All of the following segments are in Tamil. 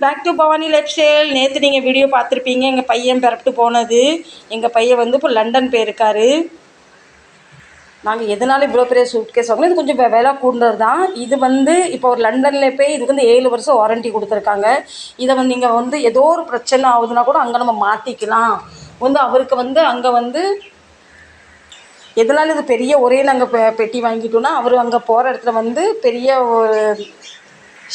Back to Bhavani life style. நேற்று நீங்கள் வீடியோ பார்த்துருப்பீங்க, எங்கள் பையன் பிறப்பிட்டு போனது. எங்கள் பையன் வந்து இப்போ லண்டன் போயிருக்காரு. நாங்கள் எதனால இவ்வளோ பெரிய சூட்கேஸ் வாங்கணும், இது கொஞ்சம் விலை கூடுதல் தான். இது வந்து இப்போ ஒரு லண்டனில் போய் இதுக்கு வந்து 7 வருஷம் வாரண்ட்டி கொடுத்துருக்காங்க. இதை வந்து நீங்கள் வந்து ஏதோ ஒரு பிரச்சனை ஆகுதுன்னா கூட அங்கே நம்ம மாற்றிக்கலாம். வந்து அவருக்கு வந்து அங்கே வந்து எதனால இது பெரிய ஒரே நாங்கள் பெட்டி வாங்கிட்டோன்னா, அவர் அங்கே போகிற இடத்துல வந்து பெரிய ஒரு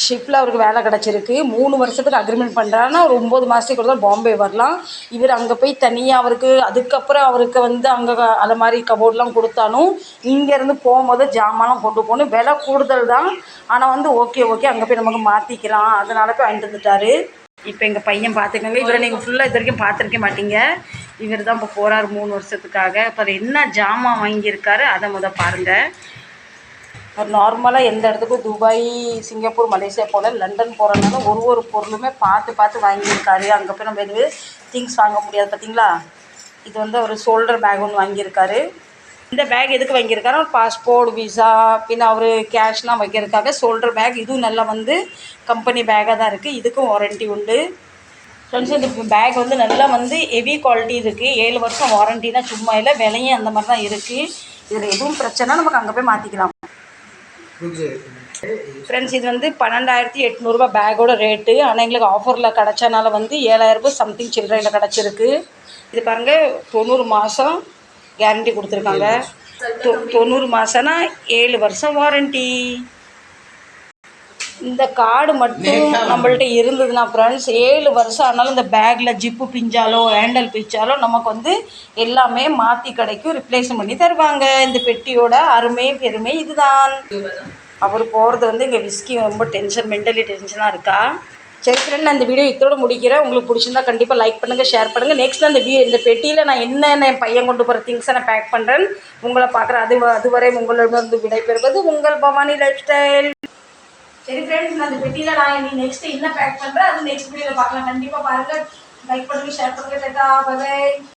ஷிப்பில் அவருக்கு வேலை கிடச்சிருக்கு. 3 வருஷத்துக்கு அக்ரிமெண்ட் பண்ணுறாருன்னா ஒரு 9 மாதத்துக்கு கூட தான் பாம்பே வரலாம். இவர் அங்கே போய் தனியாக அவருக்கு அதுக்கப்புறம் அவருக்கு வந்து அங்கே அது மாதிரி கபோர்ட்லாம் கொடுத்தாலும் இங்கேருந்து போகும்போது ஜாமான்லாம் கொண்டு போகணும். விலை கூடுதல் தான். ஆனால் வந்து ஓகே அங்கே போய் நமக்கு மாற்றிக்கலாம். அதனால போய் வாங்கிட்டு வந்துட்டார். இப்போ எங்கள் பையன் பார்த்துக்கோங்க. இவரை நீங்கள் ஃபுல்லாக இது வரைக்கும் பார்த்துருக்க மாட்டீங்க. இவர் தான் இப்போ போகிறார் 3 வருஷத்துக்காக. இப்போ என்ன ஜாமான் வாங்கியிருக்காரு அதை பாருங்கள். அவர் நார்மலாக எந்த இடத்துக்கும் துபாய், சிங்கப்பூர், மலேசியா போல லண்டன் போகிறனால ஒரு பொருளுமே பார்த்து வாங்கியிருக்காரு. அங்கே போய் நம்ம எதுவும் திங்ஸ் வாங்க முடியாது. பார்த்தீங்களா, இது வந்து அவர் ஷோல்டர் பேக் ஒன்று வாங்கியிருக்காரு. இந்த பேக் எதுக்கு வாங்கியிருக்காரு, அவர் பாஸ்போர்ட், விசா, பின்ன அவர் கேஷ்லாம் வைக்கிறதுக்காக ஷோல்டர் பேக். இதுவும் நல்லா வந்து கம்பெனி பேக்காக தான் இருக்குது. இதுக்கும் வாரண்ட்டி உண்டு. ஃப்ரெண்ட்ஸ், இந்த பேக் வந்து நல்லா வந்து ஹெவி குவாலிட்டி இருக்குது. 7 வருஷம் வாரண்ட்டினா சும்மா இல்லை. விலையும் அந்த மாதிரி தான் இருக்குது. இதில் எதுவும் பிரச்சனை நமக்கு அங்கே போய் மாற்றிக்கலாம். ஃப்ரெண்ட்ஸ், இது வந்து 12,800 பேக்கோட ரேட்டு. ஆனால் எங்களுக்கு ஆஃபரில் கிடச்சனால வந்து 7,000 சம்திங் சில்லறையில் கிடச்சிருக்கு. இது பாருங்கள், 90 மாதம் கேரண்டி கொடுத்துருக்காங்க. 90 மாதம்னா 7 வருஷம் வாரண்ட்டி. இந்த கார்டு மட்டும் நம்மள்ட்ட இருந்ததுன்னா ஃப்ரெண்ட்ஸ் 7 வருஷம் ஆனாலும் இந்த பேக்கில் ஜிப்பு பிஞ்சாலோ ஹேண்டல் பிஞ்சாலோ நமக்கு வந்து எல்லாமே மாற்றி கிடைக்கும், ரிப்ளேஸ் பண்ணி தருவாங்க. இந்த பெட்டியோட அருமை பெருமை இதுதான். அவர் போகிறது வந்து எங்கள் விஸ்கி ரொம்ப மென்டலி டென்ஷனாக இருக்கா. சரி ஃப்ரெண்ட், நான் இந்த வீடியோ இதோட முடிக்கிறேன். உங்களுக்கு பிடிச்சிருந்தா கண்டிப்பாக லைக் பண்ணுங்கள், ஷேர் பண்ணுங்கள். நெக்ஸ்ட் அந்த இந்த பெட்டியில் நான் என்னென்ன என் பையன் கொண்டு போகிற திங்ஸை நான் பேக் பண்ணுறேன் உங்களை பார்க்குறேன். அதுவரை உங்களிடம் விடைபெறுவது உங்கள் பவானி லைஃப் ஸ்டைல். சரி ஃப்ரெண்ட்ஸ், நான் அந்த பெட்டியில் நான் நெக்ஸ்ட் என்ன பேக் பண்ணுறேன் அது நெக்ஸ்ட் வீடியோவில் பார்க்கலாம். கண்டிப்பாக பாருங்கள், லைக் பண்ணுங்கள், ஷேர் பண்ணுங்கள். டாடா, பை.